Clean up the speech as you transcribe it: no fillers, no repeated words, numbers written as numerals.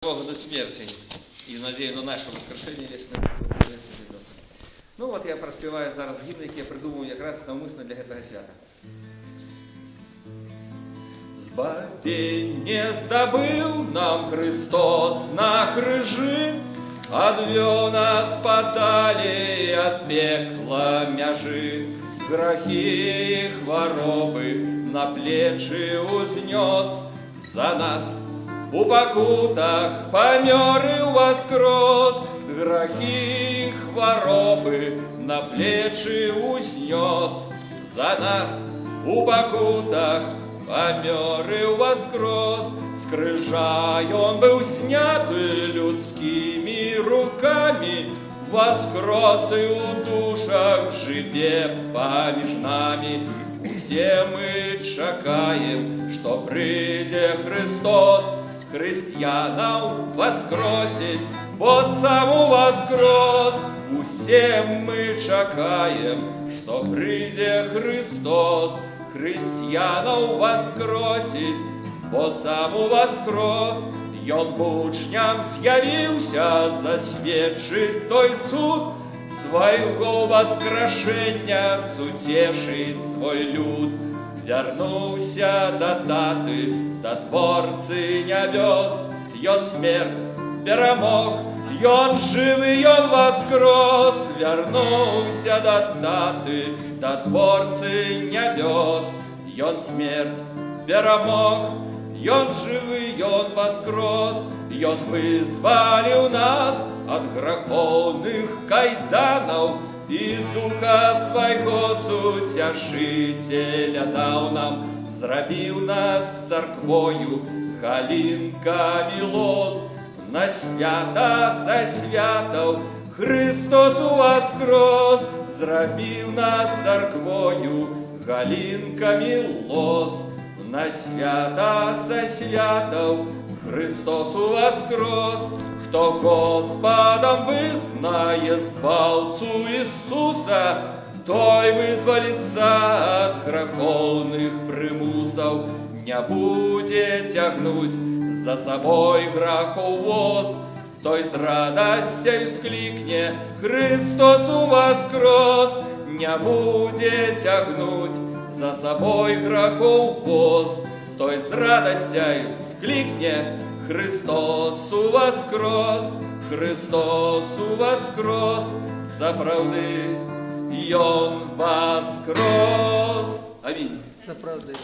Бога до смерти и надеюсь на наше воскрешение вечное. Ну вот я проспіваю зараз гімн, який я придумав якраз навмисно для этого свята. Збавление здобыл нам Христос на крыжи, отвел нас подали от пекла мяжи, грехи и хворобы на плечи узнес за нас. У покутах помер и воскрес, грехи и хворобы на плечи узнес за нас. У покутах помер и воскрес, с крыжа он был снят людскими руками, воскрес и у душах живе помеж нами. Все мы чекаем, что придет Христос, християнам воскресить, бо саму воскрес. Усем мы чекаем, что придет Христос, християнам воскресить, бо саму воскрес. И он учням з'явився засвідчить той цуд, свого воскрешення сутешить свой люд. Вернулся до даты, до Творцы небес, и он смерть перемог, и он живый, и он воскрес. Вернулся до даты, до Творцы небес, и он смерть перемог, и он живый, и он воскрес. И он вызволил нас от греховных кайданов, и Духа Свого Сутешителя дал нам, зробив нас церквою, галинками лоз. На свята за святов Христос воскрес, зробив нас церквою, галинками лоз. На свята за святов Христос воскрес. Кто Господом визнає спалцу Ісуса, той визволиться от греховних примусов, не буде тягнуть за собой грехов воз. Той з радостью вскликне: Христос воскрес, не буде тягнуть за собой грехов воз. Той з радостью вскликне: Христос воскрес, Христос воскрес, за правды, и Он воскрес. Аминь. За правды.